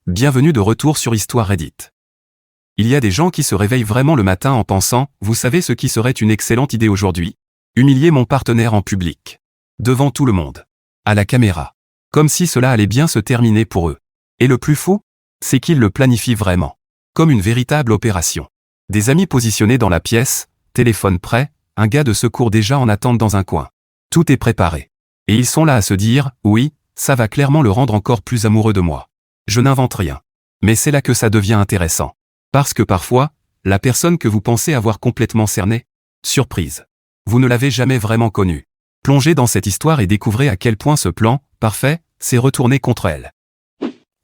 Bienvenue de retour sur Histoire Reddit. Il y a des gens qui se réveillent vraiment le matin en pensant, vous savez ce qui serait une excellente idée aujourd'hui? Humilier mon partenaire en public. Devant tout le monde. À la caméra. Comme si cela allait bien se terminer pour eux. Et le plus fou, c'est qu'ils le planifient vraiment. Comme une véritable opération. Des amis positionnés dans la pièce, téléphone prêt, un gars de secours déjà en attente dans un coin. Tout est préparé. Et ils sont là à se dire, oui, ça va clairement le rendre encore plus amoureux de moi. Je n'invente rien. Mais c'est là que ça devient intéressant. Parce que parfois, la personne que vous pensez avoir complètement cernée, surprise. Vous ne l'avez jamais vraiment connue. Plongez dans cette histoire et découvrez à quel point ce plan, parfait, s'est retourné contre elle.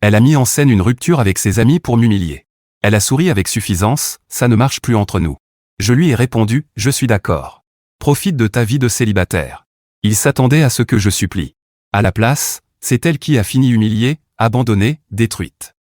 Elle a mis en scène une rupture avec ses amis pour m'humilier. Elle a souri avec suffisance, ça ne marche plus entre nous. Je lui ai répondu, je suis d'accord. Profite de ta vie de célibataire. Il s'attendait à ce que je supplie. À la place, c'est elle qui a fini humiliée, abandonnée, détruite.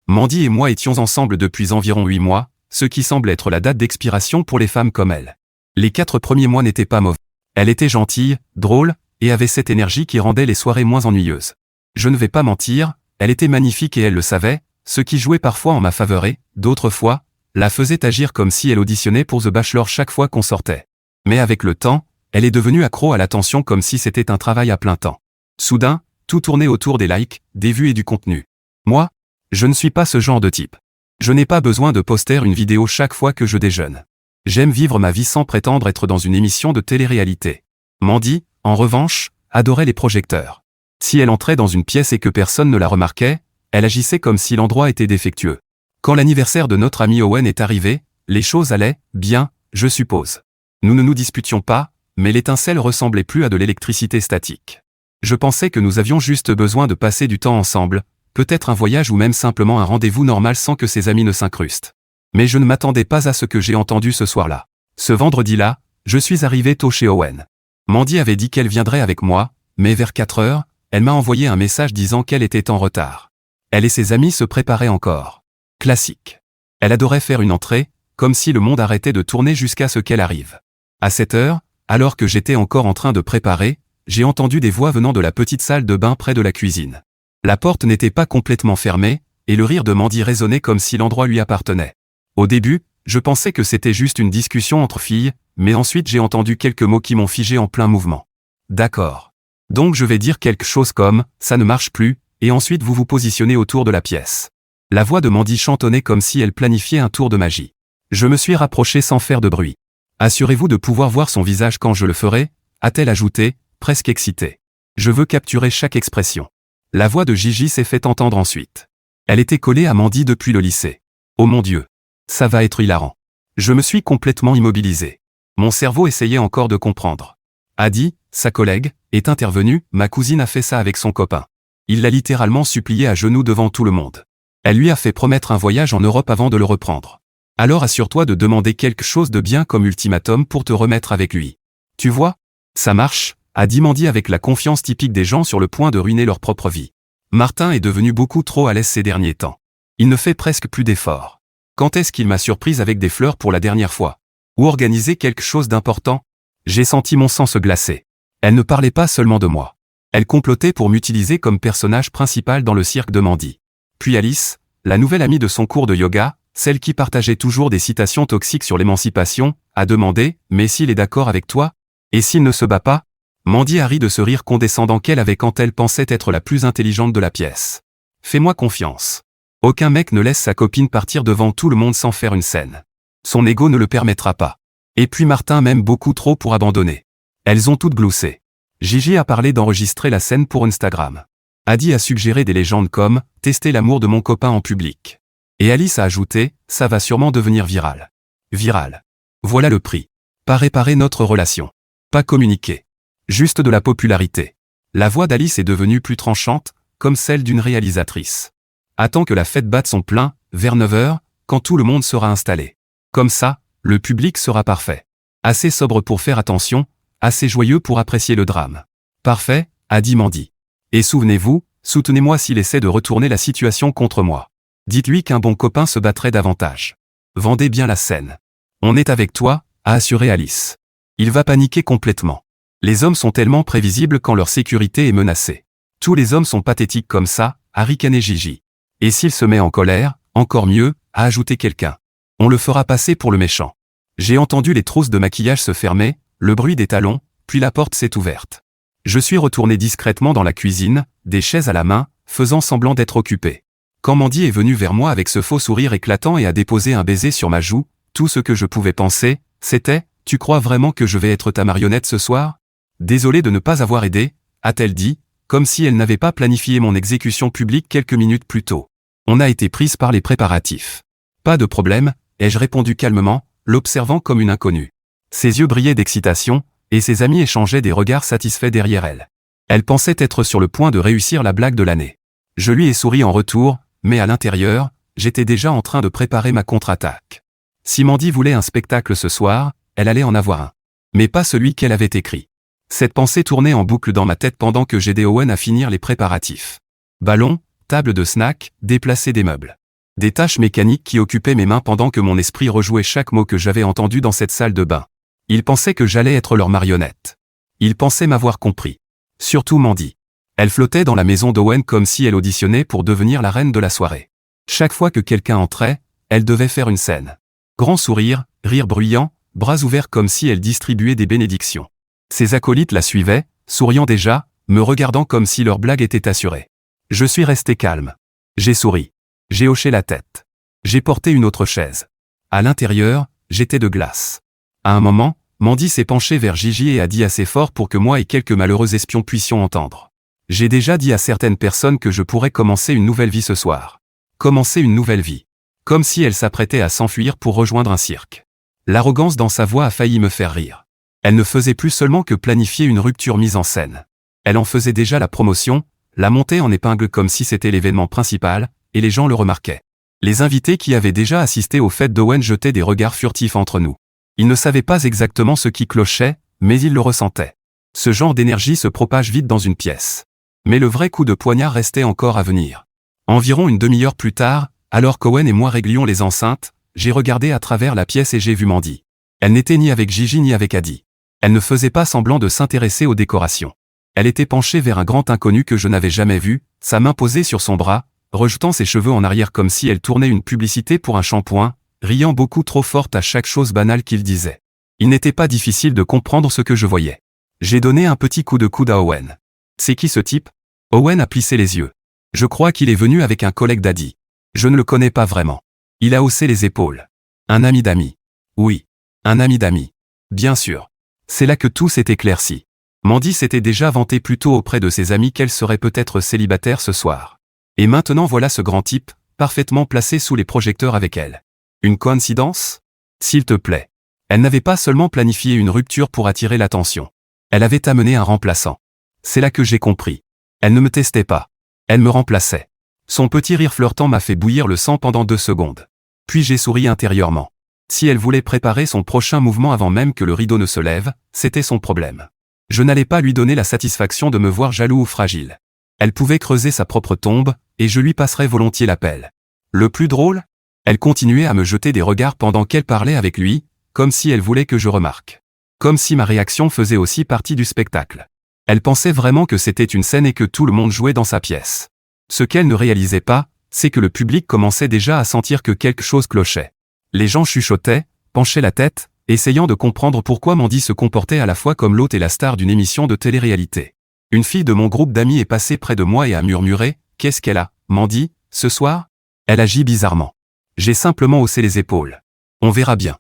Mandy et moi étions ensemble depuis environ 8 mois, ce qui semble être la date d'expiration pour les femmes comme elle. Les 4 premiers mois n'étaient pas mauvais. Elle était gentille, drôle, et avait cette énergie qui rendait les soirées moins ennuyeuses. Je ne vais pas mentir, elle était magnifique et elle le savait, ce qui jouait parfois en ma faveur et, d'autres fois, la faisait agir comme si elle auditionnait pour The Bachelor chaque fois qu'on sortait. Mais avec le temps, elle est devenue accro à l'attention comme si c'était un travail à plein temps. Soudain, tout tournait autour des likes, des vues et du contenu. Moi, je ne suis pas ce genre de type. Je n'ai pas besoin de poster une vidéo chaque fois que je déjeune. J'aime vivre ma vie sans prétendre être dans une émission de télé-réalité. Mandy, en revanche, adorait les projecteurs. Si elle entrait dans une pièce et que personne ne la remarquait, elle agissait comme si l'endroit était défectueux. Quand l'anniversaire de notre ami Owen est arrivé, les choses allaient bien, je suppose. Nous ne nous disputions pas, mais l'étincelle ressemblait plus à de l'électricité statique. Je pensais que nous avions juste besoin de passer du temps ensemble, peut-être un voyage ou même simplement un rendez-vous normal sans que ses amis ne s'incrustent. Mais je ne m'attendais pas à ce que j'ai entendu ce soir-là. Ce vendredi-là, je suis arrivé tôt chez Owen. Mandy avait dit qu'elle viendrait avec moi, mais vers 4 heures, elle m'a envoyé un message disant qu'elle était en retard. Elle et ses amis se préparaient encore. Classique. Elle adorait faire une entrée, comme si le monde arrêtait de tourner jusqu'à ce qu'elle arrive. À 7 heures, alors que j'étais encore en train de préparer, j'ai entendu des voix venant de la petite salle de bain près de la cuisine. La porte n'était pas complètement fermée, et le rire de Mandy résonnait comme si l'endroit lui appartenait. Au début, je pensais que c'était juste une discussion entre filles, mais ensuite j'ai entendu quelques mots qui m'ont figé en plein mouvement. D'accord. Donc je vais dire quelque chose comme « ça ne marche plus », et ensuite vous vous positionnez autour de la pièce. La voix de Mandy chantonnait comme si elle planifiait un tour de magie. Je me suis rapproché sans faire de bruit. Assurez-vous de pouvoir voir son visage quand je le ferai, a-t-elle ajouté, presque excitée. Je veux capturer chaque expression. La voix de Gigi s'est fait entendre ensuite. Elle était collée à Mandy depuis le lycée. Oh mon Dieu. Ça va être hilarant. Je me suis complètement immobilisé. Mon cerveau essayait encore de comprendre. Adi, sa collègue, est intervenue, ma cousine a fait ça avec son copain. Il l'a littéralement supplié à genoux devant tout le monde. Elle lui a fait promettre un voyage en Europe avant de le reprendre. Alors assure-toi de demander quelque chose de bien comme ultimatum pour te remettre avec lui. Tu vois? Ça marche, a dit Mandy avec la confiance typique des gens sur le point de ruiner leur propre vie. Martin est devenu beaucoup trop à l'aise ces derniers temps. Il ne fait presque plus d'efforts. Quand est-ce qu'il m'a surprise avec des fleurs pour la dernière fois? Ou organisé quelque chose d'important? J'ai senti mon sang se glacer. Elle ne parlait pas seulement de moi. Elle complotait pour m'utiliser comme personnage principal dans le cirque de Mandy. Puis Alice, la nouvelle amie de son cours de yoga, celle qui partageait toujours des citations toxiques sur l'émancipation, a demandé « Mais s'il est d'accord avec toi? Et s'il ne se bat pas ?» Mandy a ri de ce rire condescendant qu'elle avait quand elle pensait être la plus intelligente de la pièce. Fais-moi confiance. Aucun mec ne laisse sa copine partir devant tout le monde sans faire une scène. Son ego ne le permettra pas. Et puis Martin m'aime beaucoup trop pour abandonner. Elles ont toutes gloussé. Gigi a parlé d'enregistrer la scène pour Instagram. Adi a suggéré des légendes comme « Tester l'amour de mon copain en public ». Et Alice a ajouté « Ça va sûrement devenir viral ». Viral. Voilà le prix. Pas réparer notre relation. Pas communiquer. Juste de la popularité. La voix d'Alice est devenue plus tranchante, comme celle d'une réalisatrice. Attends que la fête batte son plein, vers 9 heures, quand tout le monde sera installé. Comme ça, le public sera parfait. Assez sobre pour faire attention, assez joyeux pour apprécier le drame. Parfait, a dit Mandy. Et souvenez-vous, soutenez-moi s'il essaie de retourner la situation contre moi. Dites-lui qu'un bon copain se battrait davantage. Vendez bien la scène. On est avec toi, a assuré Alice. Il va paniquer complètement. Les hommes sont tellement prévisibles quand leur sécurité est menacée. Tous les hommes sont pathétiques comme ça, a ricané Gigi. Et s'il se met en colère, encore mieux, a ajouté quelqu'un. On le fera passer pour le méchant. J'ai entendu les trousses de maquillage se fermer, le bruit des talons, puis la porte s'est ouverte. Je suis retourné discrètement dans la cuisine, des chaises à la main, faisant semblant d'être occupé. Quand Mandy est venue vers moi avec ce faux sourire éclatant et a déposé un baiser sur ma joue, tout ce que je pouvais penser, c'était « Tu crois vraiment que je vais être ta marionnette ce soir ?» Désolée de ne pas avoir aidé, a-t-elle dit, comme si elle n'avait pas planifié mon exécution publique quelques minutes plus tôt. On a été prise par les préparatifs. Pas de problème, ai-je répondu calmement, l'observant comme une inconnue. Ses yeux brillaient d'excitation, et ses amis échangeaient des regards satisfaits derrière elle. Elle pensait être sur le point de réussir la blague de l'année. Je lui ai souri en retour, mais à l'intérieur, j'étais déjà en train de préparer ma contre-attaque. Si Mandy voulait un spectacle ce soir, elle allait en avoir un. Mais pas celui qu'elle avait écrit. Cette pensée tournait en boucle dans ma tête pendant que j'aidais Owen à finir les préparatifs. Ballon, table de snack, déplacer des meubles. Des tâches mécaniques qui occupaient mes mains pendant que mon esprit rejouait chaque mot que j'avais entendu dans cette salle de bain. Ils pensaient que j'allais être leur marionnette. Ils pensaient m'avoir compris. Surtout Mandy. Elle flottait dans la maison d'Owen comme si elle auditionnait pour devenir la reine de la soirée. Chaque fois que quelqu'un entrait, elle devait faire une scène. Grand sourire, rire bruyant, bras ouverts comme si elle distribuait des bénédictions. Ses acolytes la suivaient, souriant déjà, me regardant comme si leur blague était assurée. Je suis resté calme. J'ai souri. J'ai hoché la tête. J'ai porté une autre chaise. À l'intérieur, j'étais de glace. À un moment, Mandy s'est penchée vers Gigi et a dit assez fort pour que moi et quelques malheureux espions puissions entendre. J'ai déjà dit à certaines personnes que je pourrais commencer une nouvelle vie ce soir. Commencer une nouvelle vie. Comme si elle s'apprêtait à s'enfuir pour rejoindre un cirque. L'arrogance dans sa voix a failli me faire rire. Elle ne faisait plus seulement que planifier une rupture mise en scène. Elle en faisait déjà la promotion, la montée en épingle comme si c'était l'événement principal, et les gens le remarquaient. Les invités qui avaient déjà assisté aux fêtes d'Owen jetaient des regards furtifs entre nous. Ils ne savaient pas exactement ce qui clochait, mais ils le ressentaient. Ce genre d'énergie se propage vite dans une pièce. Mais le vrai coup de poignard restait encore à venir. Environ une demi-heure plus tard, alors qu'Owen et moi réglions les enceintes, j'ai regardé à travers la pièce et j'ai vu Mandy. Elle n'était ni avec Gigi ni avec Adi. Elle ne faisait pas semblant de s'intéresser aux décorations. Elle était penchée vers un grand inconnu que je n'avais jamais vu, sa main posée sur son bras, rejetant ses cheveux en arrière comme si elle tournait une publicité pour un shampoing, riant beaucoup trop forte à chaque chose banale qu'il disait. Il n'était pas difficile de comprendre ce que je voyais. J'ai donné un petit coup de coude à Owen. C'est qui ce type ? Owen a plissé les yeux. Je crois qu'il est venu avec un collègue d'Adi. Je ne le connais pas vraiment. Il a haussé les épaules. Un ami d'amis. Oui. Un ami d'amis. Bien sûr. C'est là que tout s'est éclairci. Mandy s'était déjà vantée plus tôt auprès de ses amis qu'elle serait peut-être célibataire ce soir. Et maintenant voilà ce grand type, parfaitement placé sous les projecteurs avec elle. Une coïncidence ? S'il te plaît. Elle n'avait pas seulement planifié une rupture pour attirer l'attention. Elle avait amené un remplaçant. C'est là que j'ai compris. Elle ne me testait pas. Elle me remplaçait. Son petit rire flirtant m'a fait bouillir le sang pendant 2 secondes. Puis j'ai souri intérieurement. Si elle voulait préparer son prochain mouvement avant même que le rideau ne se lève, c'était son problème. Je n'allais pas lui donner la satisfaction de me voir jaloux ou fragile. Elle pouvait creuser sa propre tombe, et je lui passerais volontiers la pelle. Le plus drôle ? Elle continuait à me jeter des regards pendant qu'elle parlait avec lui, comme si elle voulait que je remarque. Comme si ma réaction faisait aussi partie du spectacle. Elle pensait vraiment que c'était une scène et que tout le monde jouait dans sa pièce. Ce qu'elle ne réalisait pas, c'est que le public commençait déjà à sentir que quelque chose clochait. Les gens chuchotaient, penchaient la tête, essayant de comprendre pourquoi Mandy se comportait à la fois comme l'hôte et la star d'une émission de télé-réalité. Une fille de mon groupe d'amis est passée près de moi et a murmuré « Qu'est-ce qu'elle a, Mandy, ce soir ?» Elle agit bizarrement. J'ai simplement haussé les épaules. On verra bien.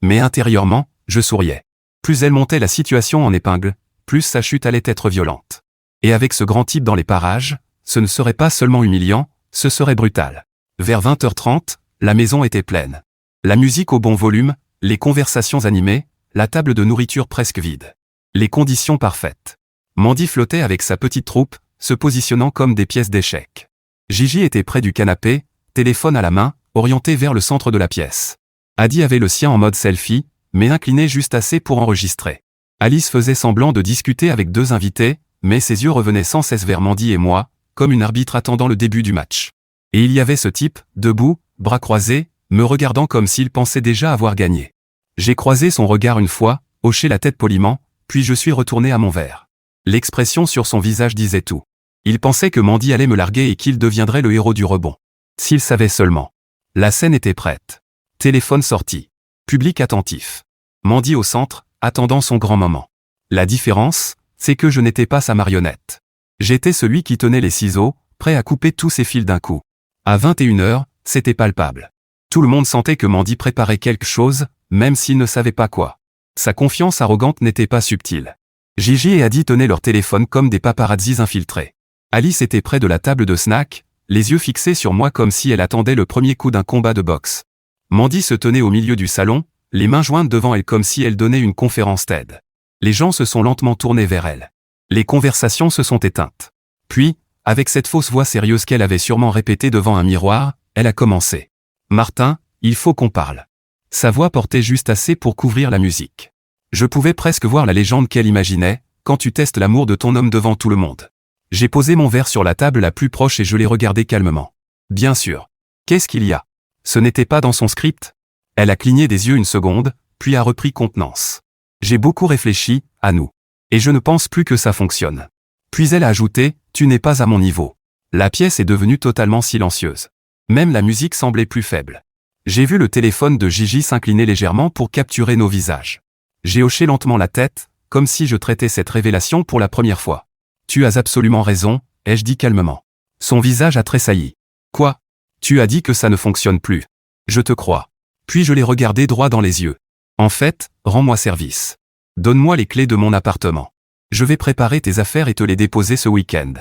Mais intérieurement, je souriais. Plus elle montait la situation en épingle, plus sa chute allait être violente. Et avec ce grand type dans les parages, ce ne serait pas seulement humiliant, ce serait brutal. Vers 20h30, la maison était pleine. La musique au bon volume, les conversations animées, la table de nourriture presque vide. Les conditions parfaites. Mandy flottait avec sa petite troupe, se positionnant comme des pièces d'échecs. Gigi était près du canapé, téléphone à la main, orienté vers le centre de la pièce. Adi avait le sien en mode selfie, mais incliné juste assez pour enregistrer. Alice faisait semblant de discuter avec 2 invités, mais ses yeux revenaient sans cesse vers Mandy et moi, comme une arbitre attendant le début du match. Et il y avait ce type, debout, bras croisés, me regardant comme s'il pensait déjà avoir gagné. J'ai croisé son regard une fois, hoché la tête poliment, puis je suis retourné à mon verre. L'expression sur son visage disait tout. Il pensait que Mandy allait me larguer et qu'il deviendrait le héros du rebond. S'il savait seulement. La scène était prête. Téléphone sorti. Public attentif. Mandy au centre, attendant son grand moment. La différence, c'est que je n'étais pas sa marionnette. J'étais celui qui tenait les ciseaux, prêt à couper tous ses fils d'un coup. À 21h, c'était palpable. Tout le monde sentait que Mandy préparait quelque chose, même s'il ne savait pas quoi. Sa confiance arrogante n'était pas subtile. Gigi et Adi tenaient leur téléphone comme des paparazzis infiltrés. Alice était près de la table de snack, les yeux fixés sur moi comme si elle attendait le premier coup d'un combat de boxe. Mandy se tenait au milieu du salon, les mains jointes devant elle comme si elle donnait une conférence TED. Les gens se sont lentement tournés vers elle. Les conversations se sont éteintes. Puis, avec cette fausse voix sérieuse qu'elle avait sûrement répétée devant un miroir, elle a commencé. « Martin, il faut qu'on parle. » Sa voix portait juste assez pour couvrir la musique. Je pouvais presque voir la légende qu'elle imaginait, quand tu testes l'amour de ton homme devant tout le monde. J'ai posé mon verre sur la table la plus proche et je l'ai regardé calmement. Bien sûr. Qu'est-ce qu'il y a? Ce n'était pas dans son script? Elle a cligné des yeux une seconde, puis a repris contenance. J'ai beaucoup réfléchi, à nous. Et je ne pense plus que ça fonctionne. Puis elle a ajouté, tu n'es pas à mon niveau. La pièce est devenue totalement silencieuse. Même la musique semblait plus faible. J'ai vu le téléphone de Gigi s'incliner légèrement pour capturer nos visages. J'ai hoché lentement la tête, comme si je traitais cette révélation pour la première fois. Tu as absolument raison, ai-je dit calmement. Son visage a tressailli. Quoi? Tu as dit que ça ne fonctionne plus. Je te crois. Puis je l'ai regardé droit dans les yeux. En fait, rends-moi service. Donne-moi les clés de mon appartement. Je vais préparer tes affaires et te les déposer ce week-end.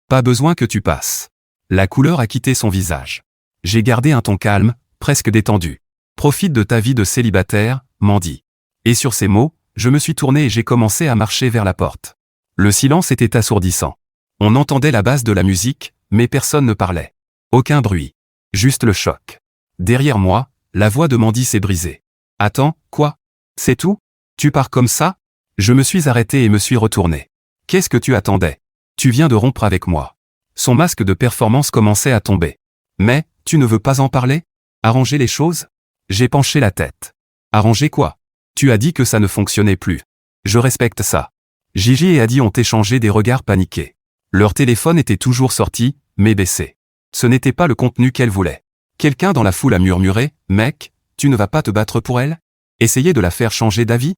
Pas besoin que tu passes. La couleur a quitté son visage. J'ai gardé un ton calme, presque détendu. Profite de ta vie de célibataire, Mandy. Et sur ces mots, je me suis tourné et j'ai commencé à marcher vers la porte. Le silence était assourdissant. On entendait la basse de la musique, mais personne ne parlait. Aucun bruit. Juste le choc. Derrière moi, la voix de Mandy s'est brisée. Attends, quoi? C'est tout? Tu pars comme ça? Je me suis arrêté et me suis retourné. Qu'est-ce que tu attendais? Tu viens de rompre avec moi. Son masque de performance commençait à tomber. Mais, tu ne veux pas en parler? Arranger les choses? J'ai penché la tête. Arranger quoi? Tu as dit que ça ne fonctionnait plus. Je respecte ça. Gigi et Adi ont échangé des regards paniqués. Leur téléphone était toujours sorti, mais baissé. Ce n'était pas le contenu qu'elle voulait. Quelqu'un dans la foule a murmuré, « Mec, tu ne vas pas te battre pour elle? Essayer de la faire changer d'avis ?»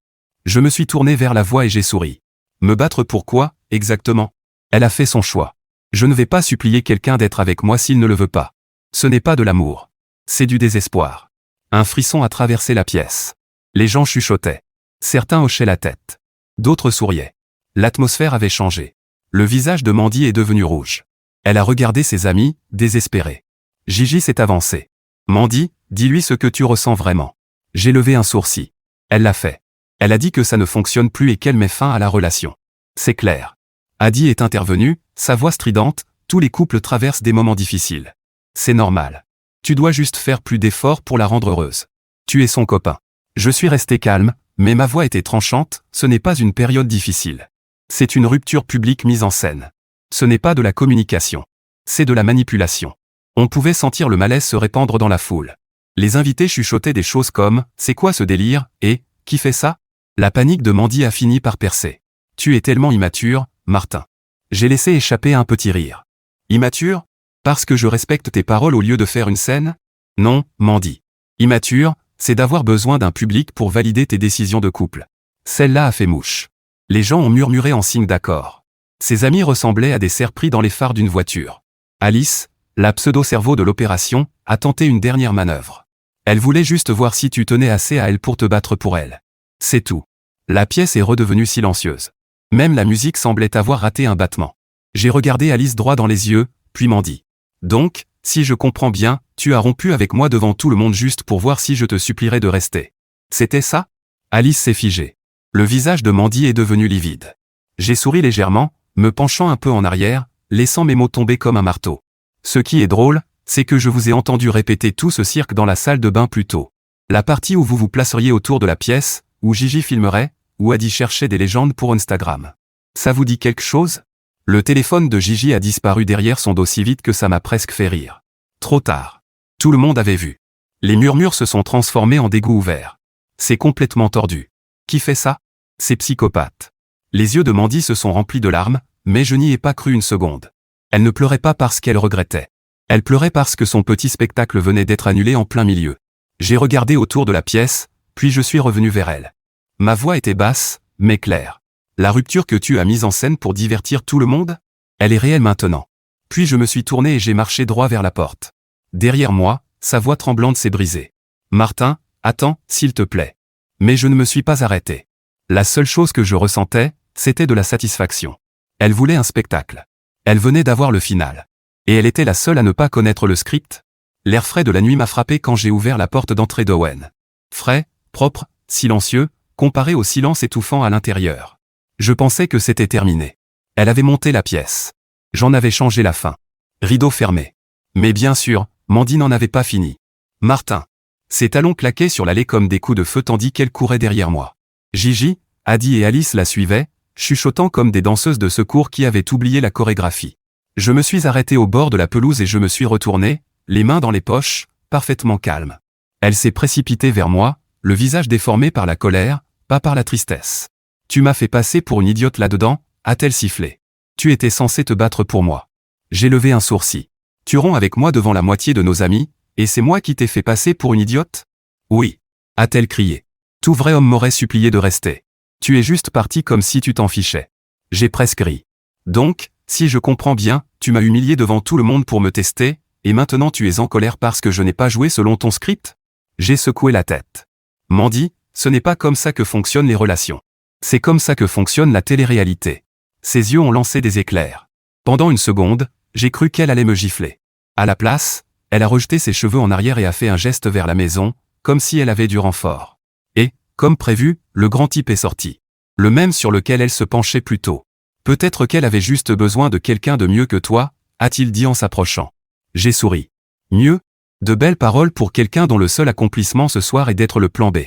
Je me suis tourné vers la voix et j'ai souri. Me battre pour quoi, exactement? Elle a fait son choix. Je ne vais pas supplier quelqu'un d'être avec moi s'il ne le veut pas. Ce n'est pas de l'amour. C'est du désespoir. Un frisson a traversé la pièce. Les gens chuchotaient. Certains hochaient la tête. D'autres souriaient. L'atmosphère avait changé. Le visage de Mandy est devenu rouge. Elle a regardé ses amis, désespérée. Gigi s'est avancée. Mandy, dis-lui ce que tu ressens vraiment. J'ai levé un sourcil. Elle l'a fait. Elle a dit que ça ne fonctionne plus et qu'elle met fin à la relation. C'est clair. Adi est intervenu, sa voix stridente, tous les couples traversent des moments difficiles. C'est normal. Tu dois juste faire plus d'efforts pour la rendre heureuse. Tu es son copain. Je suis resté calme, mais ma voix était tranchante, ce n'est pas une période difficile. C'est une rupture publique mise en scène. Ce n'est pas de la communication. C'est de la manipulation. On pouvait sentir le malaise se répandre dans la foule. Les invités chuchotaient des choses comme « C'est quoi ce délire ?» et « Qui fait ça ?» La panique de Mandy a fini par percer. « Tu es tellement immature, Martin. » J'ai laissé échapper un petit rire. « Immature? Parce que je respecte tes paroles au lieu de faire une scène? Non, Mandy. Immature, c'est d'avoir besoin d'un public pour valider tes décisions de couple. » Celle-là a fait mouche. Les gens ont murmuré en signe d'accord. Ses amis ressemblaient à des cerfs pris dans les phares d'une voiture. Alice, la pseudo-cerveau de l'opération, a tenté une dernière manœuvre. Elle voulait juste voir si tu tenais assez à elle pour te battre pour elle. C'est tout. La pièce est redevenue silencieuse. Même la musique semblait avoir raté un battement. J'ai regardé Alice droit dans les yeux, puis Mandy. Donc, si je comprends bien, tu as rompu avec moi devant tout le monde juste pour voir si je te supplierais de rester. C'était ça? Alice s'est figée. Le visage de Mandy est devenu livide. J'ai souri légèrement, me penchant un peu en arrière, laissant mes mots tomber comme un marteau. Ce qui est drôle, c'est que je vous ai entendu répéter tout ce cirque dans la salle de bain plus tôt. La partie où vous vous placeriez autour de la pièce, où Gigi filmerait, où Adi cherchait des légendes pour Instagram. Ça vous dit quelque chose? Le téléphone de Gigi a disparu derrière son dos si vite que ça m'a presque fait rire. Trop tard. Tout le monde avait vu. Les murmures se sont transformés en dégoût ouvert. C'est complètement tordu. Qui fait ça? C'est psychopathe. Les yeux de Mandy se sont remplis de larmes, mais je n'y ai pas cru une seconde. Elle ne pleurait pas parce qu'elle regrettait. Elle pleurait parce que son petit spectacle venait d'être annulé en plein milieu. J'ai regardé autour de la pièce, puis je suis revenu vers elle. Ma voix était basse, mais claire. La rupture que tu as mise en scène pour divertir tout le monde? Elle est réelle maintenant. Puis je me suis tourné et j'ai marché droit vers la porte. Derrière moi, sa voix tremblante s'est brisée. Martin, attends, s'il te plaît. Mais je ne me suis pas arrêté. La seule chose que je ressentais, c'était de la satisfaction. Elle voulait un spectacle. Elle venait d'avoir le final. Et elle était la seule à ne pas connaître le script. L'air frais de la nuit m'a frappé quand j'ai ouvert la porte d'entrée d'Owen. Frais, propre, silencieux, comparé au silence étouffant à l'intérieur. Je pensais que c'était terminé. Elle avait monté la pièce. J'en avais changé la fin. Rideau fermé. Mais bien sûr, Mandy n'en avait pas fini. Martin. Ses talons claquaient sur l'allée comme des coups de feu tandis qu'elle courait derrière moi. Gigi, Adi et Alice la suivaient, chuchotant comme des danseuses de secours qui avaient oublié la chorégraphie. Je me suis arrêté au bord de la pelouse et je me suis retourné, les mains dans les poches, parfaitement calme. Elle s'est précipitée vers moi, le visage déformé par la colère, pas par la tristesse. Tu m'as fait passer pour une idiote là-dedans, a-t-elle sifflé. Tu étais censé te battre pour moi. J'ai levé un sourcil. Tu romps avec moi devant la moitié de nos amis, et c'est moi qui t'ai fait passer pour une idiote? Oui, a-t-elle crié. Tout vrai homme m'aurait supplié de rester. Tu es juste parti comme si tu t'en fichais. J'ai presque ri. Donc, si je comprends bien, tu m'as humilié devant tout le monde pour me tester, et maintenant tu es en colère parce que je n'ai pas joué selon ton script? J'ai secoué la tête. Mandy, ce n'est pas comme ça que fonctionnent les relations. C'est comme ça que fonctionne la télé-réalité. Ses yeux ont lancé des éclairs. Pendant une seconde, j'ai cru qu'elle allait me gifler. À la place, elle a rejeté ses cheveux en arrière et a fait un geste vers la maison, comme si elle avait du renfort. Et, comme prévu, le grand type est sorti. Le même sur lequel elle se penchait plus tôt. Peut-être qu'elle avait juste besoin de quelqu'un de mieux que toi, a-t-il dit en s'approchant. J'ai souri. Mieux? De belles paroles pour quelqu'un dont le seul accomplissement ce soir est d'être le plan B.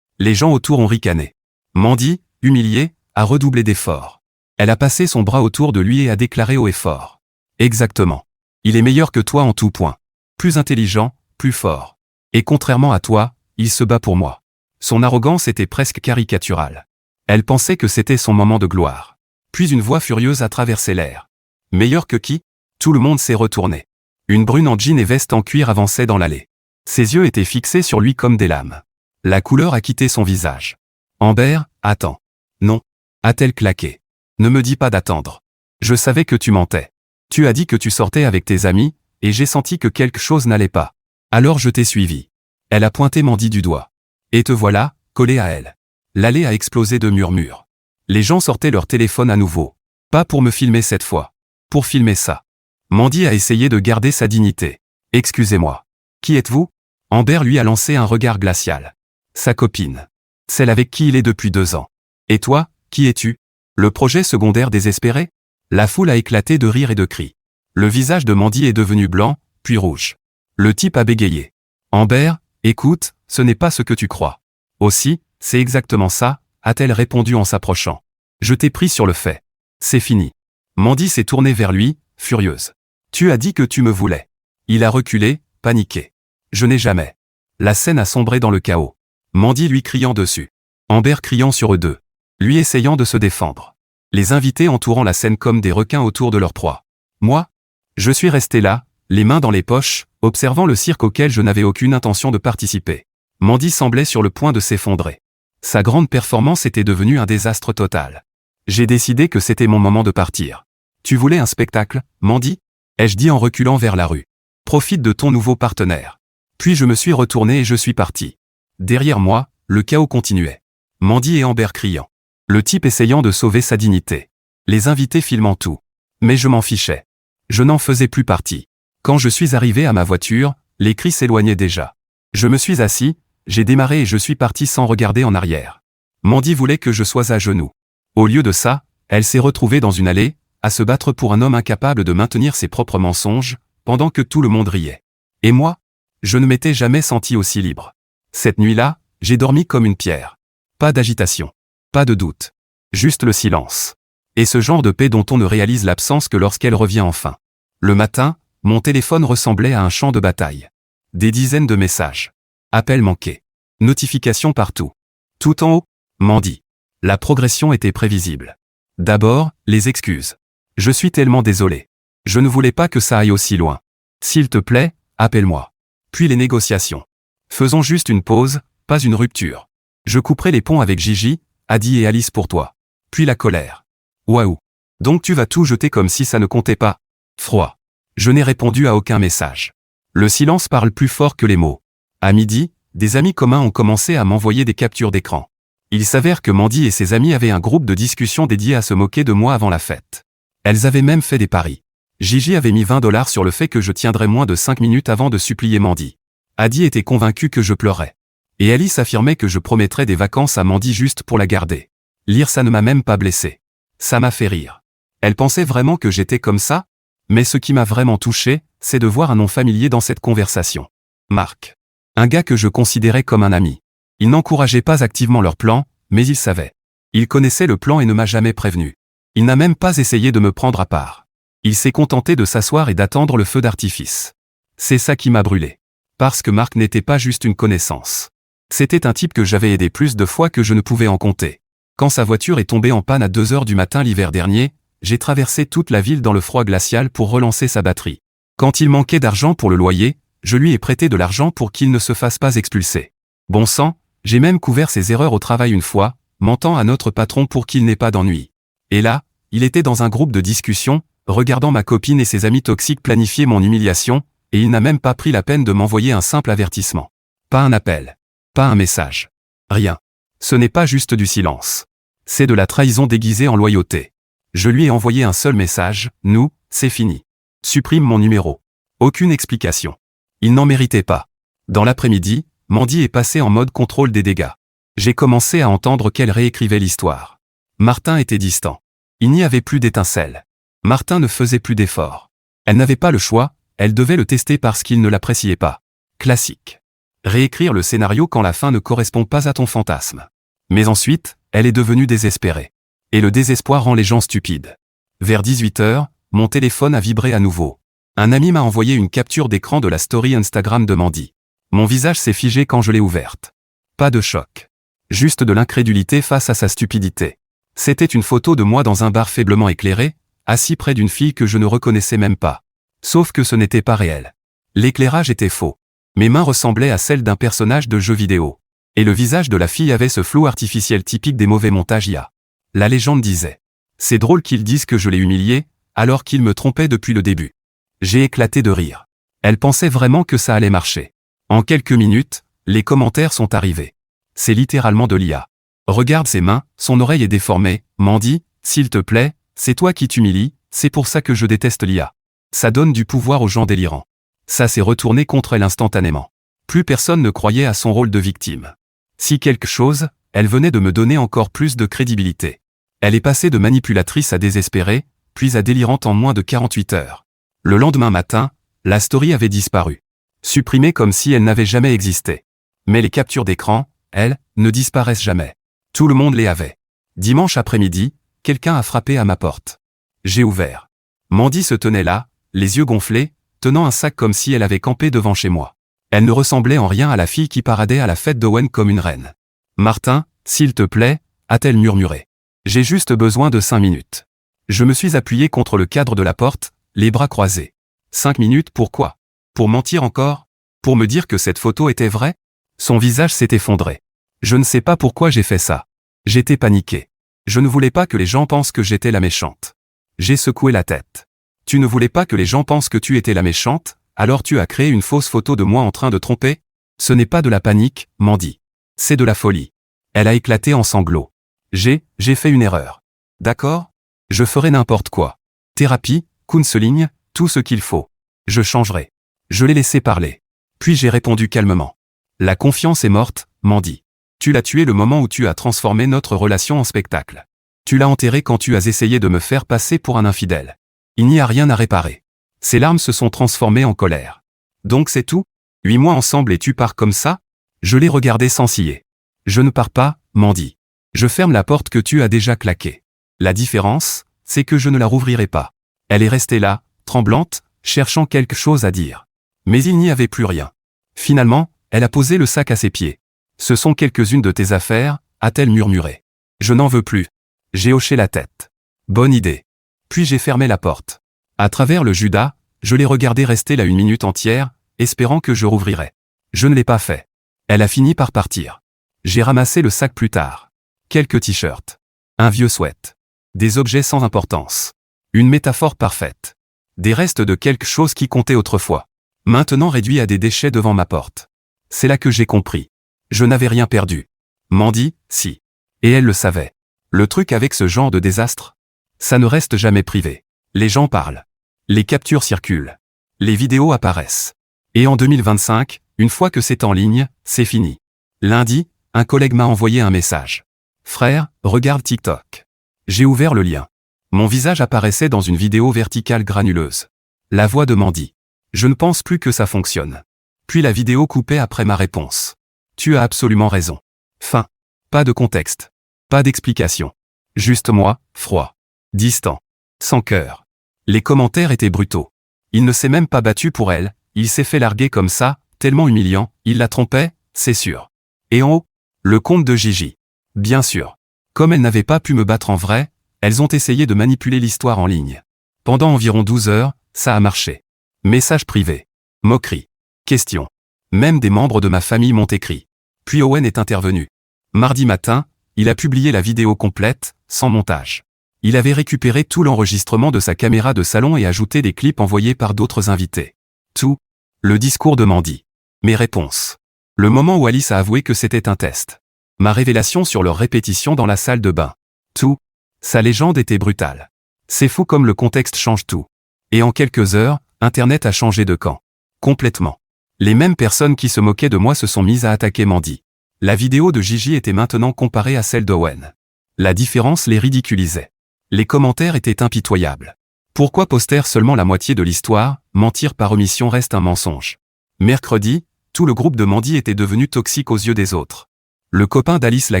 Les gens autour ont ricané. Mandy, humiliée, a redoublé d'efforts. Elle a passé son bras autour de lui et a déclaré haut et fort. Exactement. Il est meilleur que toi en tout point. Plus intelligent, plus fort. Et contrairement à toi, il se bat pour moi. Son arrogance était presque caricaturale. Elle pensait que c'était son moment de gloire. Puis une voix furieuse a traversé l'air. Meilleur que qui? Tout le monde s'est retourné. Une brune en jean et veste en cuir avançait dans l'allée. Ses yeux étaient fixés sur lui comme des lames. La couleur a quitté son visage. Amber, attends. Non. A-t-elle claqué. Ne me dis pas d'attendre. Je savais que tu mentais. Tu as dit que tu sortais avec tes amis, et j'ai senti que quelque chose n'allait pas. Alors je t'ai suivi. Elle a pointé Mandy du doigt. Et te voilà, collé à elle. L'allée a explosé de murmures. Les gens sortaient leur téléphone à nouveau. Pas pour me filmer cette fois. Pour filmer ça. Mandy a essayé de garder sa dignité. Excusez-moi. Qui êtes-vous? Amber lui a lancé un regard glacial. Sa copine. Celle avec qui il est depuis 2 ans. Et toi, qui es-tu? Le projet secondaire désespéré? La foule a éclaté de rires et de cris. Le visage de Mandy est devenu blanc, puis rouge. Le type a bégayé. Amber, écoute, ce n'est pas ce que tu crois. Aussi, c'est exactement ça, a-t-elle répondu en s'approchant. Je t'ai pris sur le fait. C'est fini. Mandy s'est tournée vers lui, furieuse. Tu as dit que tu me voulais. Il a reculé, paniqué. Je n'ai jamais. La scène a sombré dans le chaos. Mandy lui criant dessus. Amber criant sur eux deux. Lui essayant de se défendre. Les invités entourant la scène comme des requins autour de leur proie. Moi? Je suis resté là, les mains dans les poches, observant le cirque auquel je n'avais aucune intention de participer. Mandy semblait sur le point de s'effondrer. Sa grande performance était devenue un désastre total. J'ai décidé que c'était mon moment de partir. Tu voulais un spectacle, Mandy? Ai-je dit en reculant vers la rue. Profite de ton nouveau partenaire. Puis je me suis retourné et je suis parti. Derrière moi, le chaos continuait. Mandy et Amber criant. Le type essayant de sauver sa dignité. Les invités filmant tout. Mais je m'en fichais. Je n'en faisais plus partie. Quand je suis arrivé à ma voiture, les cris s'éloignaient déjà. Je me suis assis, j'ai démarré et je suis parti sans regarder en arrière. Mandy voulait que je sois à genoux. Au lieu de ça, elle s'est retrouvée dans une allée, à se battre pour un homme incapable de maintenir ses propres mensonges, pendant que tout le monde riait. Et moi? Je ne m'étais jamais senti aussi libre. Cette nuit-là, j'ai dormi comme une pierre. Pas d'agitation. Pas de doute. Juste le silence. Et ce genre de paix dont on ne réalise l'absence que lorsqu'elle revient enfin. Le matin, mon téléphone ressemblait à un champ de bataille. Des dizaines de messages. Appels manqués. Notifications partout. Tout en haut, Mandy. La progression était prévisible. D'abord, les excuses. Je suis tellement désolé. Je ne voulais pas que ça aille aussi loin. S'il te plaît, appelle-moi. Puis les négociations. Faisons juste une pause, pas une rupture. Je couperai les ponts avec Gigi, Adi et Alice pour toi. Puis la colère. Waouh. Donc tu vas tout jeter comme si ça ne comptait pas. Froid. Je n'ai répondu à aucun message. Le silence parle plus fort que les mots. À midi, des amis communs ont commencé à m'envoyer des captures d'écran. Il s'avère que Mandy et ses amis avaient un groupe de discussion dédié à se moquer de moi avant la fête. Elles avaient même fait des paris. Gigi avait mis 20 $ sur le fait que je tiendrais moins de 5 minutes avant de supplier Mandy. Adi était convaincu que je pleurais. Et Alice affirmait que je promettrais des vacances à Mandy juste pour la garder. Lire ça ne m'a même pas blessé. Ça m'a fait rire. Elle pensait vraiment que j'étais comme ça? Mais ce qui m'a vraiment touché, c'est de voir un nom familier dans cette conversation. Marc. Un gars que je considérais comme un ami. Il n'encourageait pas activement leur plan, mais il savait. Il connaissait le plan et ne m'a jamais prévenu. Il n'a même pas essayé de me prendre à part. Il s'est contenté de s'asseoir et d'attendre le feu d'artifice. C'est ça qui m'a brûlé. Parce que Marc n'était pas juste une connaissance. C'était un type que j'avais aidé plus de fois que je ne pouvais en compter. Quand sa voiture est tombée en panne à 2 h du matin l'hiver dernier, j'ai traversé toute la ville dans le froid glacial pour relancer sa batterie. Quand il manquait d'argent pour le loyer, je lui ai prêté de l'argent pour qu'il ne se fasse pas expulser. Bon sang, j'ai même couvert ses erreurs au travail une fois, mentant à notre patron pour qu'il n'ait pas d'ennui. Et là, il était dans un groupe de discussion, regardant ma copine et ses amis toxiques planifier mon humiliation, et il n'a même pas pris la peine de m'envoyer un simple avertissement. Pas un appel. Pas un message. Rien. Ce n'est pas juste du silence. C'est de la trahison déguisée en loyauté. Je lui ai envoyé un seul message, nous, c'est fini. Supprime mon numéro. Aucune explication. Il n'en méritait pas. Dans l'après-midi, Mandy est passée en mode contrôle des dégâts. J'ai commencé à entendre qu'elle réécrivait l'histoire. Martin était distant. Il n'y avait plus d'étincelles. Martin ne faisait plus d'efforts. Elle n'avait pas le choix, elle devait le tester parce qu'il ne l'appréciait pas. Classique. Réécrire le scénario quand la fin ne correspond pas à ton fantasme. Mais ensuite, elle est devenue désespérée. Et le désespoir rend les gens stupides. Vers 18 h, mon téléphone a vibré à nouveau. Un ami m'a envoyé une capture d'écran de la story Instagram de Mandy. Mon visage s'est figé quand je l'ai ouverte. Pas de choc. Juste de l'incrédulité face à sa stupidité. C'était une photo de moi dans un bar faiblement éclairé, assis près d'une fille que je ne reconnaissais même pas. Sauf que ce n'était pas réel. L'éclairage était faux. Mes mains ressemblaient à celles d'un personnage de jeu vidéo. Et le visage de la fille avait ce flou artificiel typique des mauvais montages IA. La légende disait. C'est drôle qu'ils disent que je l'ai humiliée, alors qu'ils me trompaient depuis le début. J'ai éclaté de rire. Elle pensait vraiment que ça allait marcher. En quelques minutes, les commentaires sont arrivés. C'est littéralement de l'IA. Regarde ses mains, son oreille est déformée, Mandy, s'il te plaît, c'est toi qui t'humilies, c'est pour ça que je déteste l'IA. Ça donne du pouvoir aux gens délirants. Ça s'est retourné contre elle instantanément. Plus personne ne croyait à son rôle de victime. Si quelque chose, elle venait de me donner encore plus de crédibilité. Elle est passée de manipulatrice à désespérée, puis à délirante en moins de 48 heures. Le lendemain matin, la story avait disparu. Supprimée comme si elle n'avait jamais existé. Mais les captures d'écran, elles, ne disparaissent jamais. Tout le monde les avait. Dimanche après-midi, quelqu'un a frappé à ma porte. J'ai ouvert. Mandy se tenait là, les yeux gonflés, tenant un sac comme si elle avait campé devant chez moi. Elle ne ressemblait en rien à la fille qui paradait à la fête d'Owen comme une reine. « Martin, s'il te plaît » a-t-elle murmuré. « J'ai juste besoin de 5 minutes. » Je me suis appuyé contre le cadre de la porte, les bras croisés. 5 minutes pourquoi? Pour mentir encore? Pour me dire que cette photo était vraie? Son visage s'est effondré. Je ne sais pas pourquoi j'ai fait ça. J'étais paniqué. Je ne voulais pas que les gens pensent que j'étais la méchante. J'ai secoué la tête. Tu ne voulais pas que les gens pensent que tu étais la méchante, alors tu as créé une fausse photo de moi en train de tromper? Ce n'est pas de la panique, Mandy. C'est de la folie. Elle a éclaté en sanglots. J'ai fait une erreur. D'accord? Je ferai n'importe quoi. Thérapie, counseling, tout ce qu'il faut. Je changerai. Je l'ai laissé parler. Puis j'ai répondu calmement. La confiance est morte, Mandy. Tu l'as tué le moment où tu as transformé notre relation en spectacle. Tu l'as enterré quand tu as essayé de me faire passer pour un infidèle. Il n'y a rien à réparer. Ses larmes se sont transformées en colère. Donc c'est tout? 8 mois ensemble et tu pars comme ça? Je l'ai regardé sans ciller. Je ne pars pas, Mandy. Je ferme la porte que tu as déjà claquée. La différence, c'est que je ne la rouvrirai pas. Elle est restée là, tremblante, cherchant quelque chose à dire. Mais il n'y avait plus rien. Finalement, elle a posé le sac à ses pieds. Ce sont quelques-unes de tes affaires, a-t-elle murmuré. Je n'en veux plus. J'ai hoché la tête. Bonne idée. Puis j'ai fermé la porte. À travers le Judas, Je l'ai regardé rester là 1 minute entière, espérant que je rouvrirais. Je ne l'ai pas fait. Elle a fini par partir. J'ai ramassé le sac plus tard. Quelques t-shirts. Un vieux sweat. Des objets sans importance. Une métaphore parfaite. Des restes de quelque chose qui comptait autrefois. Maintenant réduits à des déchets devant ma porte. C'est là que j'ai compris. Je n'avais rien perdu. Mandy, si. Et elle le savait. Le truc avec ce genre de désastre, ça ne reste jamais privé. Les gens parlent. Les captures circulent. Les vidéos apparaissent. Et en 2025, une fois que c'est en ligne, c'est fini. Lundi, un collègue m'a envoyé un message. Frère, regarde TikTok. J'ai ouvert le lien. Mon visage apparaissait dans une vidéo verticale granuleuse. La voix de Mandy. Je ne pense plus que ça fonctionne. Puis la vidéo coupait après ma réponse. Tu as absolument raison. Fin. Pas de contexte. Pas d'explication. Juste moi, froid. Distant. Sans cœur. Les commentaires étaient brutaux. Il ne s'est même pas battu pour elle, il s'est fait larguer comme ça, tellement humiliant, il la trompait, c'est sûr. Et en haut, le compte de Gigi. Bien sûr. Comme elles n'avaient pas pu me battre en vrai, elles ont essayé de manipuler l'histoire en ligne. Pendant environ 12 heures, ça a marché. Messages privés. Moqueries. Questions. Même des membres de ma famille m'ont écrit. Puis Owen est intervenu. Mardi matin, il a publié la vidéo complète, sans montage. Il avait récupéré tout l'enregistrement de sa caméra de salon et ajouté des clips envoyés par d'autres invités. Tout. Le discours de Mandy. Mes réponses. Le moment où Alice a avoué que c'était un test. Ma révélation sur leur répétition dans la salle de bain. Tout. Sa légende était brutale. C'est fou comme le contexte change tout. Et en quelques heures, Internet a changé de camp. Complètement. Les mêmes personnes qui se moquaient de moi se sont mises à attaquer Mandy. La vidéo de Gigi était maintenant comparée à celle d'Owen. La différence les ridiculisait. Les commentaires étaient impitoyables. Pourquoi poster seulement la moitié de l'histoire, mentir par omission reste un mensonge. Mercredi, tout le groupe de Mandy était devenu toxique aux yeux des autres. Le copain d'Alice l'a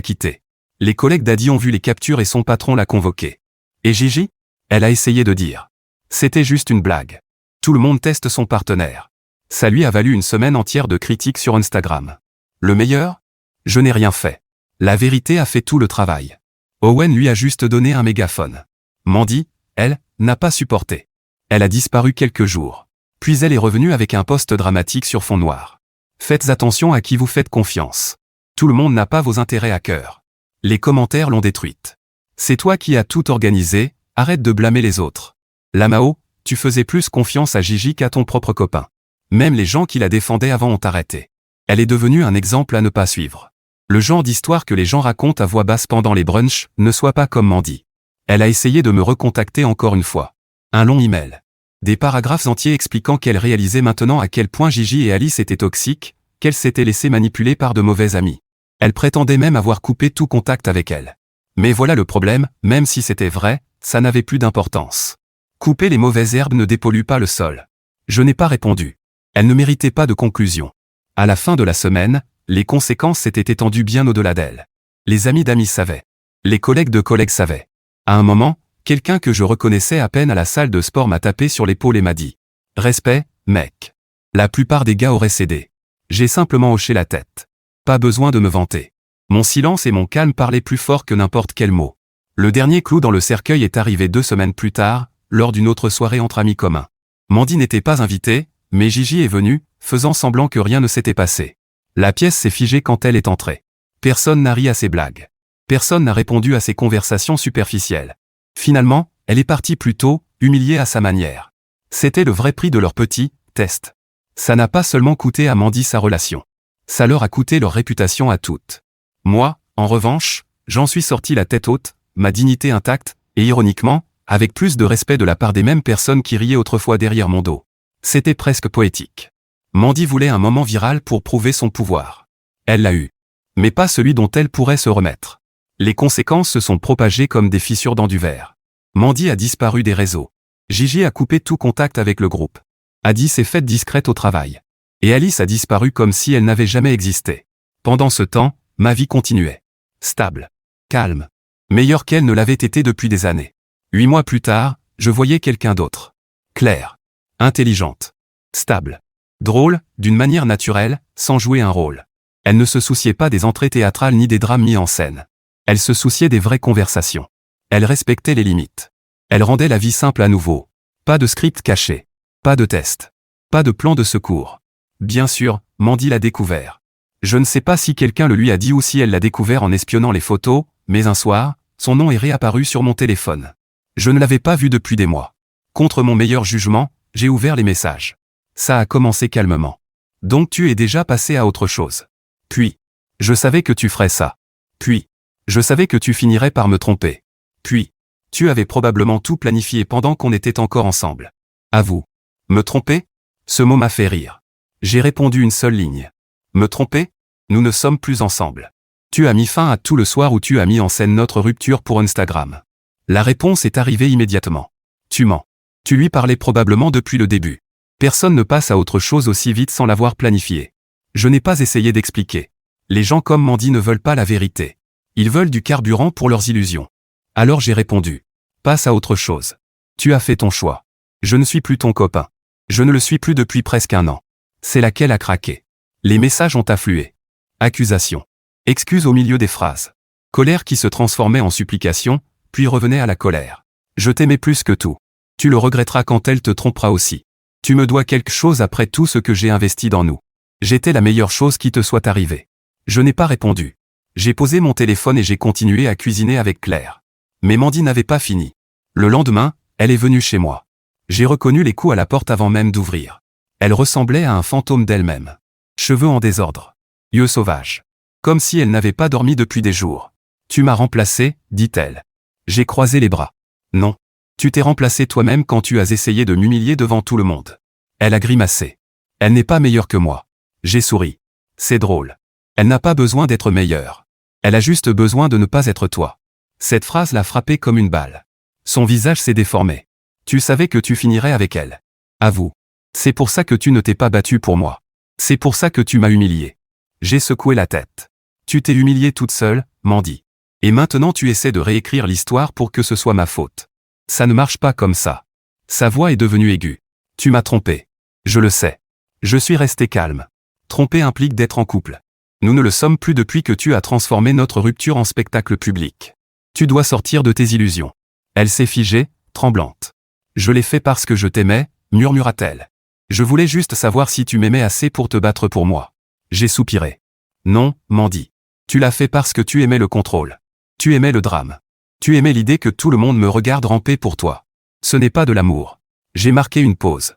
quitté. Les collègues d'Adi ont vu les captures et son patron l'a convoqué. Et Gigi? Elle a essayé de dire. C'était juste une blague. Tout le monde teste son partenaire. Ça lui a valu une semaine entière de critiques sur Instagram. Le meilleur? Je n'ai rien fait. La vérité a fait tout le travail. Owen lui a juste donné un mégaphone. Mandy, elle, n'a pas supporté. Elle a disparu quelques jours. Puis elle est revenue avec un post dramatique sur fond noir. Faites attention à qui vous faites confiance. Tout le monde n'a pas vos intérêts à cœur. Les commentaires l'ont détruite. C'est toi qui as tout organisé, arrête de blâmer les autres. Lamao, tu faisais plus confiance à Gigi qu'à ton propre copain. Même les gens qui la défendaient avant ont arrêté. Elle est devenue un exemple à ne pas suivre. Le genre d'histoire que les gens racontent à voix basse pendant les brunchs, ne soit pas comme Mandy. Elle a essayé de me recontacter encore une fois. Un long email. Des paragraphes entiers expliquant qu'elle réalisait maintenant à quel point Gigi et Alice étaient toxiques, qu'elle s'était laissée manipuler par de mauvais amis. Elle prétendait même avoir coupé tout contact avec elle. Mais voilà le problème, même si c'était vrai, ça n'avait plus d'importance. Couper les mauvaises herbes ne dépollue pas le sol. Je n'ai pas répondu. Elle ne méritait pas de conclusion. À la fin de la semaine, les conséquences s'étaient étendues bien au-delà d'elle. Les amis d'amis savaient. Les collègues de collègues savaient. À un moment, quelqu'un que je reconnaissais à peine à la salle de sport m'a tapé sur l'épaule et m'a dit « Respect, mec ». La plupart des gars auraient cédé. J'ai simplement hoché la tête. Pas besoin de me vanter. Mon silence et mon calme parlaient plus fort que n'importe quel mot. Le dernier clou dans le cercueil est arrivé 2 semaines plus tard, lors d'une autre soirée entre amis communs. Mandy n'était pas invitée, mais Gigi est venue, faisant semblant que rien ne s'était passé. La pièce s'est figée quand elle est entrée. Personne n'a ri à ses blagues. Personne n'a répondu à ses conversations superficielles. Finalement, elle est partie plus tôt, humiliée à sa manière. C'était le vrai prix de leur petit test. Ça n'a pas seulement coûté à Mandy sa relation. Ça leur a coûté leur réputation à toutes. Moi, en revanche, j'en suis sorti la tête haute, ma dignité intacte, et ironiquement, avec plus de respect de la part des mêmes personnes qui riaient autrefois derrière mon dos. C'était presque poétique. Mandy voulait un moment viral pour prouver son pouvoir. Elle l'a eu. Mais pas celui dont elle pourrait se remettre. Les conséquences se sont propagées comme des fissures dans du verre. Mandy a disparu des réseaux. Gigi a coupé tout contact avec le groupe. Adi s'est faite discrète au travail. Et Alice a disparu comme si elle n'avait jamais existé. Pendant ce temps, ma vie continuait. Stable. Calme. Meilleure qu'elle ne l'avait été depuis des années. 8 mois plus tard, je voyais quelqu'un d'autre. Claire. Intelligente. Stable. Drôle, d'une manière naturelle, sans jouer un rôle. Elle ne se souciait pas des entrées théâtrales ni des drames mis en scène. Elle se souciait des vraies conversations. Elle respectait les limites. Elle rendait la vie simple à nouveau. Pas de script caché. Pas de test. Pas de plan de secours. Bien sûr, Mandy l'a découvert. Je ne sais pas si quelqu'un le lui a dit ou si elle l'a découvert en espionnant les photos, mais un soir, son nom est réapparu sur mon téléphone. Je ne l'avais pas vu depuis des mois. Contre mon meilleur jugement, j'ai ouvert les messages. Ça a commencé calmement. Donc tu es déjà passé à autre chose. Puis, je savais que tu ferais ça. Puis, je savais que tu finirais par me tromper. Puis, tu avais probablement tout planifié pendant qu'on était encore ensemble. Avoue. Me tromper? Ce mot m'a fait rire. J'ai répondu une seule ligne. Me tromper? Nous ne sommes plus ensemble. Tu as mis fin à tout le soir où tu as mis en scène notre rupture pour Instagram. La réponse est arrivée immédiatement. Tu mens. Tu lui parlais probablement depuis le début. Personne ne passe à autre chose aussi vite sans l'avoir planifié. Je n'ai pas essayé d'expliquer. Les gens comme Mandy ne veulent pas la vérité. Ils veulent du carburant pour leurs illusions. Alors j'ai répondu. Passe à autre chose. Tu as fait ton choix. Je ne suis plus ton copain. Je ne le suis plus depuis presque un an. C'est laquelle a craqué. Les messages ont afflué. Accusation. Excuse au milieu des phrases. Colère qui se transformait en supplication, puis revenait à la colère. Je t'aimais plus que tout. Tu le regretteras quand elle te trompera aussi. Tu me dois quelque chose après tout ce que j'ai investi dans nous. J'étais la meilleure chose qui te soit arrivée. Je n'ai pas répondu. J'ai posé mon téléphone et j'ai continué à cuisiner avec Claire. Mais Mandy n'avait pas fini. Le lendemain, elle est venue chez moi. J'ai reconnu les coups à la porte avant même d'ouvrir. Elle ressemblait à un fantôme d'elle-même. Cheveux en désordre. Yeux sauvages. Comme si elle n'avait pas dormi depuis des jours. Tu m'as remplacé, dit-elle. J'ai croisé les bras. Non. Tu t'es remplacé toi-même quand tu as essayé de m'humilier devant tout le monde. Elle a grimacé. Elle n'est pas meilleure que moi. J'ai souri. C'est drôle. Elle n'a pas besoin d'être meilleure. Elle a juste besoin de ne pas être toi. Cette phrase l'a frappée comme une balle. Son visage s'est déformé. Tu savais que tu finirais avec elle. Avoue. C'est pour ça que tu ne t'es pas battu pour moi. C'est pour ça que tu m'as humilié. J'ai secoué la tête. Tu t'es humiliée toute seule, Mandy. Et maintenant tu essaies de réécrire l'histoire pour que ce soit ma faute. Ça ne marche pas comme ça. Sa voix est devenue aiguë. Tu m'as trompé. Je le sais. Je suis resté calme. Tromper implique d'être en couple. Nous ne le sommes plus depuis que tu as transformé notre rupture en spectacle public. Tu dois sortir de tes illusions. Elle s'est figée, tremblante. Je l'ai fait parce que je t'aimais, murmura-t-elle. Je voulais juste savoir si tu m'aimais assez pour te battre pour moi. J'ai soupiré. Non, Mandy. Tu l'as fait parce que tu aimais le contrôle. Tu aimais le drame. Tu aimais l'idée que tout le monde me regarde ramper pour toi. Ce n'est pas de l'amour. J'ai marqué une pause.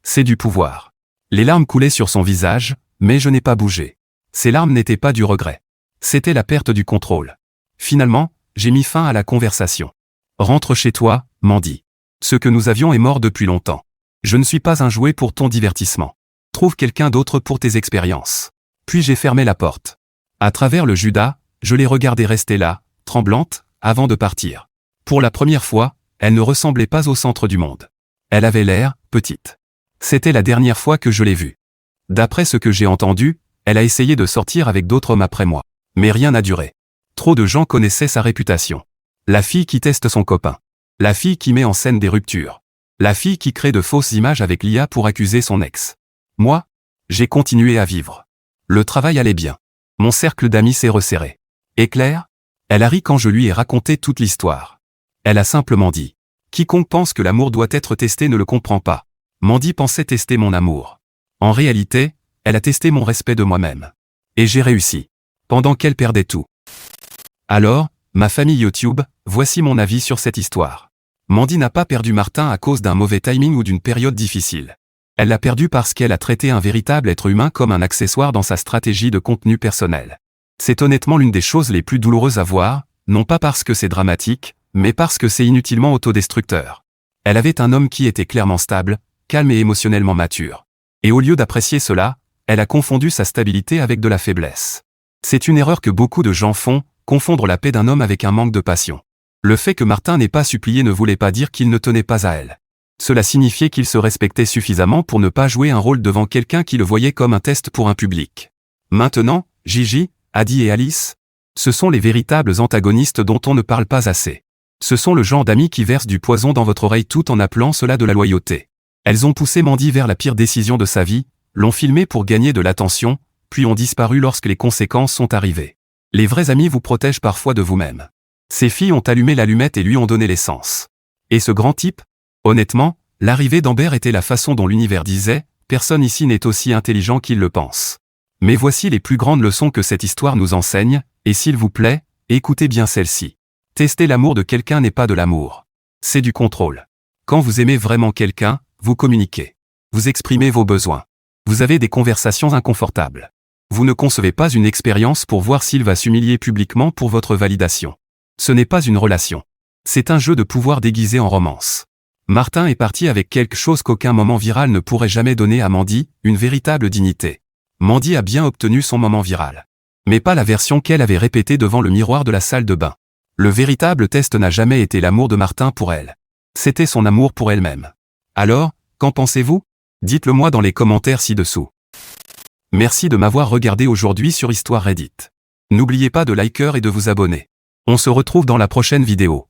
C'est du pouvoir. Les larmes coulaient sur son visage, mais je n'ai pas bougé. Ces larmes n'étaient pas du regret. C'était la perte du contrôle. Finalement, j'ai mis fin à la conversation. Rentre chez toi, Mandy. Ce que nous avions est mort depuis longtemps. Je ne suis pas un jouet pour ton divertissement. Trouve quelqu'un d'autre pour tes expériences. Puis j'ai fermé la porte. À travers le Judas, je l'ai regardée rester là, tremblante, avant de partir. Pour la première fois, elle ne ressemblait pas au centre du monde. Elle avait l'air petite. C'était la dernière fois que je l'ai vue. D'après ce que j'ai entendu, elle a essayé de sortir avec d'autres hommes après moi. Mais rien n'a duré. Trop de gens connaissaient sa réputation. La fille qui teste son copain. La fille qui met en scène des ruptures. La fille qui crée de fausses images avec l'IA pour accuser son ex. Moi, j'ai continué à vivre. Le travail allait bien. Mon cercle d'amis s'est resserré. Et Claire? Elle a ri quand je lui ai raconté toute l'histoire. Elle a simplement dit. Quiconque pense que l'amour doit être testé ne le comprend pas. Mandy pensait tester mon amour. En réalité, elle a testé mon respect de moi-même. Et j'ai réussi. Pendant qu'elle perdait tout. Alors, ma famille YouTube, voici mon avis sur cette histoire. Mandy n'a pas perdu Martin à cause d'un mauvais timing ou d'une période difficile. Elle l'a perdu parce qu'elle a traité un véritable être humain comme un accessoire dans sa stratégie de contenu personnel. C'est honnêtement l'une des choses les plus douloureuses à voir, non pas parce que c'est dramatique, mais parce que c'est inutilement autodestructeur. Elle avait un homme qui était clairement stable, calme et émotionnellement mature. Et au lieu d'apprécier cela, elle a confondu sa stabilité avec de la faiblesse. C'est une erreur que beaucoup de gens font, confondre la paix d'un homme avec un manque de passion. Le fait que Martin n'ait pas supplié ne voulait pas dire qu'il ne tenait pas à elle. Cela signifiait qu'il se respectait suffisamment pour ne pas jouer un rôle devant quelqu'un qui le voyait comme un test pour un public. Maintenant, Gigi, Adi et Alice, ce sont les véritables antagonistes dont on ne parle pas assez. Ce sont le genre d'amis qui versent du poison dans votre oreille tout en appelant cela de la loyauté. Elles ont poussé Mandy vers la pire décision de sa vie, l'ont filmé pour gagner de l'attention, puis ont disparu lorsque les conséquences sont arrivées. Les vrais amis vous protègent parfois de vous-même. Ces filles ont allumé l'allumette et lui ont donné l'essence. Et ce grand type? Honnêtement, L'arrivée d'Amber était la façon dont l'univers disait « Personne ici n'est aussi intelligent qu'il le pense ». Mais voici les plus grandes leçons que cette histoire nous enseigne, et s'il vous plaît, écoutez bien celle-ci. Tester l'amour de quelqu'un n'est pas de l'amour. C'est du contrôle. Quand vous aimez vraiment quelqu'un, vous communiquez. Vous exprimez vos besoins. Vous avez des conversations inconfortables. Vous ne concevez pas une expérience pour voir s'il va s'humilier publiquement pour votre validation. Ce n'est pas une relation. C'est un jeu de pouvoir déguisé en romance. Martin est parti avec quelque chose qu'aucun moment viral ne pourrait jamais donner à Mandy, une véritable dignité. Mandy a bien obtenu son moment viral. Mais pas la version qu'elle avait répétée devant le miroir de la salle de bain. Le véritable test n'a jamais été l'amour de Martin pour elle. C'était son amour pour elle-même. Alors, qu'en pensez-vous? Dites-le moi dans les commentaires ci-dessous. Merci de m'avoir regardé aujourd'hui sur Histoire Reddit. N'oubliez pas de liker et de vous abonner. On se retrouve dans la prochaine vidéo.